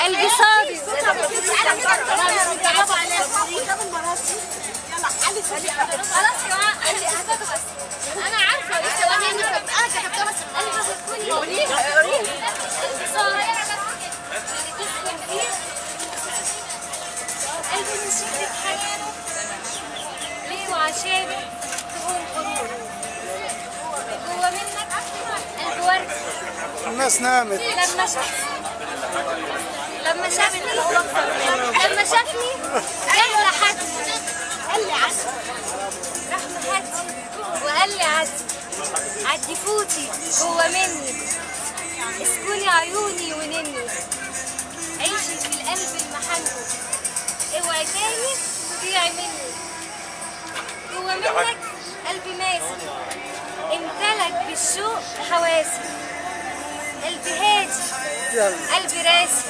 قلبي صادق. خلاص يا جماعه قلبي هتخلص. انا عارفه لسه وانا كتبتها بس قلبي بتكوني قلبي صادق اللي تسكن فيه. قلبي من شدة حنانه ليه وعشانه تقوم حروب. جوا منك قلب ورد. الناس نامت. لما شافني جه لحد قال لي عدي. راح محدي وقال لي عدي فوتي جوا مني، اسكني عيوني ونني، عيشي في القلب المحني، اوعي تاني تضيعي مني. جوا منك قلبي ماسي امتلك بالشوق حواسي، قلبي هادي قلبي راسي